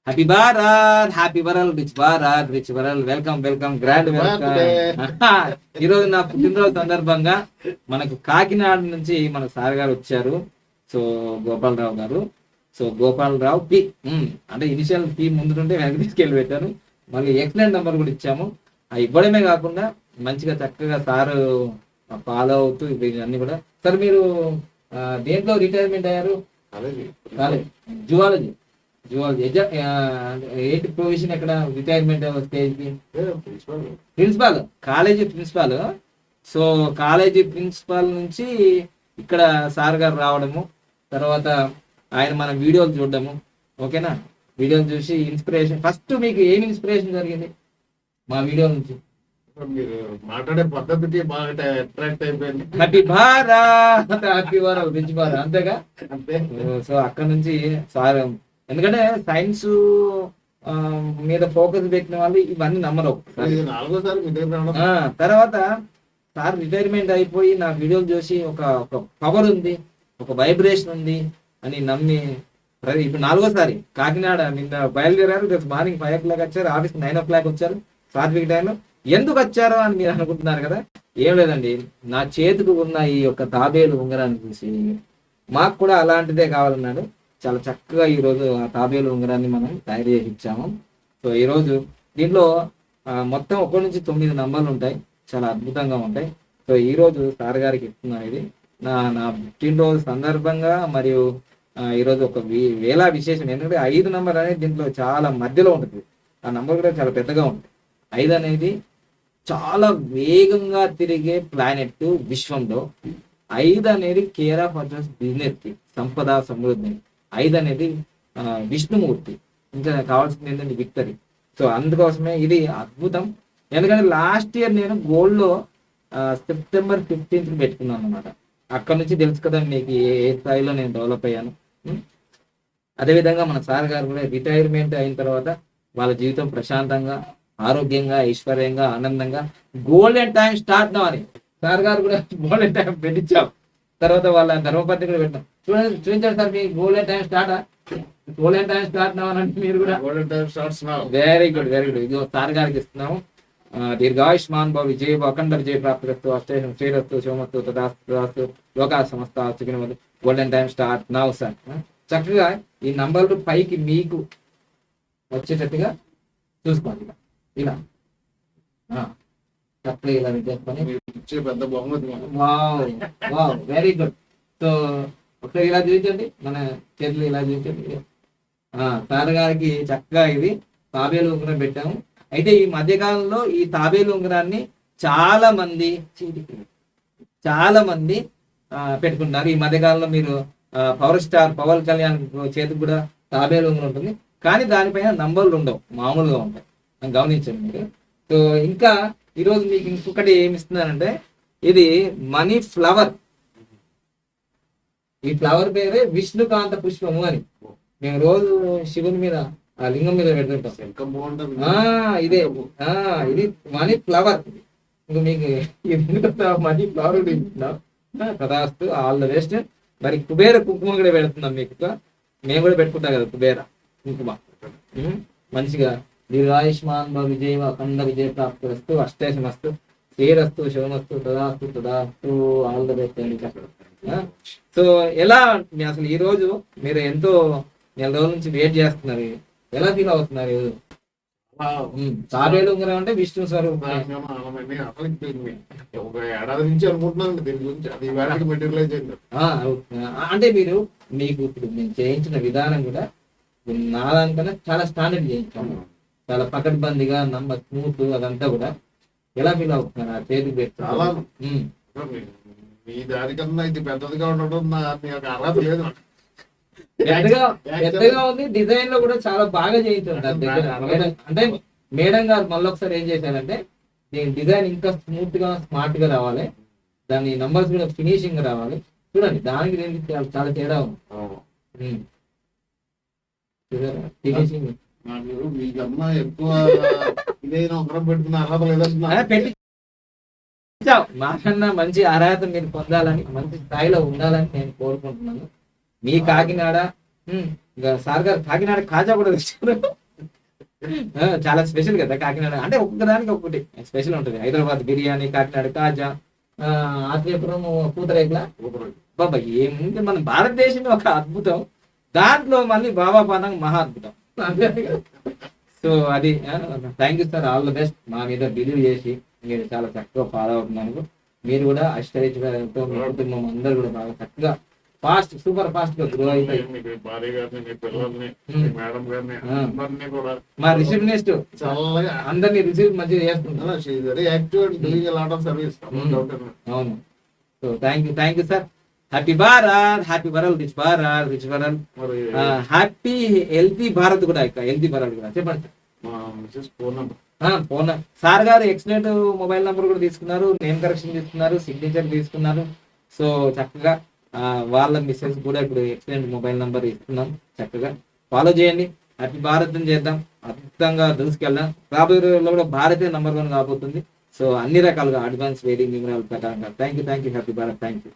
Happy Bharat, happy వరల్, rich Bharat, rich వరల్. Welcome welcome, grand welcome. ఈరోజు నా పుట్టినరోజు సందర్భంగా మనకు కాకినాడ నుంచి మన సార్ గారు వచ్చారు. సో గోపాలరావు గారు. సో గోపాలరావు పి, అంటే ఇనిషియల్ పి ముందుంటే వెనక్కి తీసుకెళ్ళి పెట్టాను. మళ్ళీ ఎక్సలెంట్ నెంబర్ కూడా ఇచ్చాము. ఆ ఇవ్వడమే కాకుండా మంచిగా చక్కగా సారు ఫాలో అవుతూ ఇవన్నీ కూడా. సార్ మీరు దేంట్లో రిటైర్మెంట్ అయ్యారు? College zoology. ఏంటి ప్రొవిజన్ ఎక్కడ రిటైర్మెంట్ స్టేజ్ కి? Principal, college principal. So college principal నుంచి ఇక్కడ సార్ గారు రావడము, తర్వాత ఆయన మన వీడియోలు చూడడము. ఓకేనా? వీడియోలు చూసి ఇన్స్పిరేషన్. ఫస్ట్ మీకు ఏమి ఇన్స్పిరేషన్ జరిగింది మా వీడియో నుంచి? మీరు మాట్లాడే పద్ధతికి బాగా అట్రాక్ట్ అయిపోయింది. Happy Bharat, happy world, rich Bharat, అంతేగా? అంతే. సో అక్కడ నుంచి సార్, ఎందుకంటే సైన్స్ మీద ఫోకస్ పెట్టిన వాళ్ళు ఇవన్నీ నమ్మరు. నాలుగోసారి మీ దగ్గర రావడం. తర్వాత సార్ రిటైర్మెంట్ అయిపోయి నా వీడియోలు చూసి ఒక పవర్ ఉంది, ఒక వైబ్రేషన్ ఉంది అని నమ్మి ఇప్పుడు 4వ సారి కాకినాడ నిన్న బయలుదేరారు. రేపు మార్నింగ్ 5 o'clock వచ్చారు, ఆఫీస్ 9 o'clock వచ్చారు. సాత్విక టైంలో ఎందుకు వచ్చారో అని మీరు అనుకుంటున్నారు కదా. ఏం లేదండి, నా చేతికి ఉన్న ఈ యొక్క తాబేలు ఉంగరాన్ని చూసి మాకు కూడా అలాంటిదే కావాలన్నాడు. చాలా చక్కగా ఈరోజు ఆ తాబేలు ఉంగరాన్ని మనం తయారు చేసి ఇచ్చాము. సో ఈరోజు దీంట్లో మొత్తం 1 నుంచి 9 నంబర్లు ఉంటాయి, చాలా అద్భుతంగా ఉంటాయి. సో ఈరోజు సార్ గారికి ఇస్తున్నాను. ఇది నా పుట్టినరోజు సందర్భంగా, మరియు ఈరోజు ఒక వేళ విశేషం. ఎందుకంటే 5 నంబర్ అనేది దీంట్లో చాలా మధ్యలో ఉంటుంది. ఆ నంబర్ కూడా చాలా పెద్దగా ఉంటుంది. 5 అనేది చాలా వేగంగా తిరిగే ప్లానెట్ విశ్వంలో. 5 అనేది కేర్ ఆఫ్ అడ్రస్, బిజినెస్ కి, సంపద, సమృద్ధి. 5 అనేది విష్ణుమూర్తి. ఇంకా కావాల్సింది ఏంటంటే విక్టరీ. సో అందుకోసమే ఇది అద్భుతం. ఎందుకంటే లాస్ట్ ఇయర్ నేను గోల్డ్లో September 15th పెట్టుకున్నాను అనమాట. అక్కడ నుంచి తెలుసు కదా మీకు ఏ స్థాయిలో నేను డెవలప్ అయ్యాను. అదేవిధంగా మన సార్ గారు కూడా రిటైర్మెంట్ అయిన తర్వాత వాళ్ళ జీవితం ప్రశాంతంగా, ఆరోగ్యంగా, ఐశ్వర్యంగా, ఆనందంగా గోల్డెన్ టైం స్టార్ట్ నవ్ అని సార్ గారు కూడా గోల్డెన్ టైం పెట్టించాం. తర్వాత వాళ్ళ ధర్మపత్ని కూడా పెట్టాం. చూపించారు సార్ మీ golden time start, golden time start now అని మీరు కూడా. Very good, very good. ఇది సార్ గారికి ఇస్తున్నాము. దీర్ఘాయుష్మాన్ భవ, విజయ అఖండ విజయ ప్రాప్తిరస్తు, అష్టేషం శ్రీరస్తు, శివమస్తు, తదాస్తు, లోకా సమస్త సుఖినమస్తు. Golden time start now sir. చక్కగా ఈ నంబర్లు పైకి మీకు వచ్చేటట్టుగా చూసుకోండి. ఇలా చక్కగా ఇలా చేసుకొని పెద్ద బహుమతి. Very good. సో ఒకసారి ఇలా చూపించండి, మన చేతులు ఇలా చూపించండి. సార్ గారికి చక్కగా ఇది తాబేలు ఉంగరం పెట్టాము. అయితే ఈ మధ్యకాలంలో ఈ తాబేలు ఉంగరాన్ని చాలా మంది పెట్టుకుంటున్నారు. ఈ మధ్యకాలంలో మీరు పవర్ స్టార్ పవన్ కళ్యాణ్ చేతికి కూడా తాబేలు ఉంగరం ఉంటుంది, కానీ దానిపైన నంబర్లు ఉండవు, మామూలుగా ఉంటాయి. గమనించండి మీరు. సో ఇంకా ఈరోజు మీకు ఇంకొకటి ఏమి ఇస్తున్నానంటే, ఇది మనీ ఫ్లవర్. ఈ ఫ్లవర్ పేరే విష్ణుకాంత పుష్పము అని. మేము రోజు శివుని మీద, ఆ లింగం మీద పెడుతుంటాం. ఇదే ఇది మనీ ఫ్లవర్. ఇంకా మీకు మనీ ఫ్లవర్ కదాస్తు, ఆల్ ద బెస్ట్. మరి కుబేర కుంకుమ కూడా పెడుతున్నాం మీకు. మేము కూడా పెట్టుకుంటాం కదా కుబేర కుంకుమ. మంచిగా దీర్ఘాయుష్మాన్ భవ, విజయ అఖండ విజయ ప్రాప్తిరస్తు, అష్టేషమస్తు, శ్రీరస్తు, శివమస్తు, తదాస్తు, ఆల్ ద బెస్ట్ అండి. సో ఎలా అసలు ఈ రోజు మీరు ఎంతో నెల రోజుల నుంచి వెయిట్ చేస్తున్నారు, ఎలా ఫీల్ అవుతున్నారు? తాబేలు ఉంగరం అంటే విష్ణు స్వరూపం. ఒక ఏడాది నుంచి అనుకుంటున్నాను దీని గురించి. అది మెటీరియలైజ్ అయింది. అంటే మీకు ఇప్పుడు నేను చేయించిన విధానం కూడా నా దానికన్నా చాలా స్టాండర్డ్ చేయించాము. చాలా పకడ్బందీగా, స్మూత్, అదంతా కూడా. ఎలా ఫీల్ అవుతున్నారు ఆ చేతికి పెట్టి? మీ దానికన్నా ఇది పెద్దదిగా ఉండడం నాకు అర్హత లేదు. పెద్దగా ఉంది, డిజైన్ లో కూడా చాలా బాగా చేయించారు. అంటే మేడం గారు మళ్ళీ ఒకసారి ఏం చేశారంటే, దీని డిజైన్ ఇంకా స్మూత్ గా, స్మార్ట్ గా రావాలి, దాని నంబర్స్ కూడా ఫినిషింగ్ రావాలి. చూడండి, దానికి దీనికి చాలా తేడా ఉంది. ఫినిషింగ్ మీకన్నా ఎక్కువ ఇదైనా ఒకరం పెట్టుకున్న అర్హత లేదంటున్నా. మాకన్నా మంచి అర్హత మీరు పొందాలని, మంచి స్థాయిలో ఉండాలని నేను కోరుకుంటున్నాను. మీ కాకినాడ ఇంకా సార్ గారు కాకినాడ కాజా కూడా తెచ్చారు. చాలా స్పెషల్ కదా కాకినాడ అంటే, ఒక్కొక్క దానికి ఒక్కటి స్పెషల్ ఉంటుంది. హైదరాబాద్ బిర్యానీ, కాకినాడ కాజా, ఆత్రేయపురం పూతరేకుల. బాబా ఏముంది, మన భారతదేశం ఒక అద్భుతం, దాంట్లో మళ్ళీ బాబా పానం మహా అద్భుతం. సో అది thank you sir, all the best. మా మీద బిలీవ్ చేసి మీరు చాలా చక్కగా ఫాలో అవుతున్నాను. మీరు కూడా అష్టైశ్వర్యాలతో మీ కుటుంబం అందరూ కూడా బాగా చక్కగా ఫాస్ట్, సూపర్ ఫాస్ట్ గా గ్రో అవుతాయి. మీ భార్య గారిని, మీ పిల్లల్ని, మీ మేడం గారిని అందరినీ కూడా మా రిసెప్షనిస్ట్ చల్లగా అందరినీ రిసీవ్ మంచిగా చేస్తున్నారు. Very active and doing a lot of service. అవును. So thank you sir. Happy Bharat, happy world, rich Bharat, rich world, మరి హ్యాపీ హెల్తీ భారత్ కూడా, ఇక హెల్తీ భారత్ కూడా చెప్పండి. మా Mrs phone number phone sir గారు ఎక్సలెంట్ మొబైల్ నంబర్ కూడా తీసుకున్నారు, నేమ్ కరెక్షన్ తీసుకున్నారు, సిగ్నేచర్ తీసుకున్నారు. సో చక్కగా వాళ్ళ మిస్సెస్ కూడా ఇప్పుడు ఎక్సలెంట్ మొబైల్ నంబర్ ఇస్తున్నాం. చక్కగా ఫాలో చేయండి. హ్యాపీ భారత్ చేద్దాం, అద్భుతంగా దూసుకెళ్దాం. రాబోయే రోజుల్లో కూడా భారతే నంబర్ 1 కాబోతుంది. సో అన్ని రకాలుగా అడ్వాన్స్ వెయిటింగ్ ప్రకారంగా thank you happy Bharat. Thank you.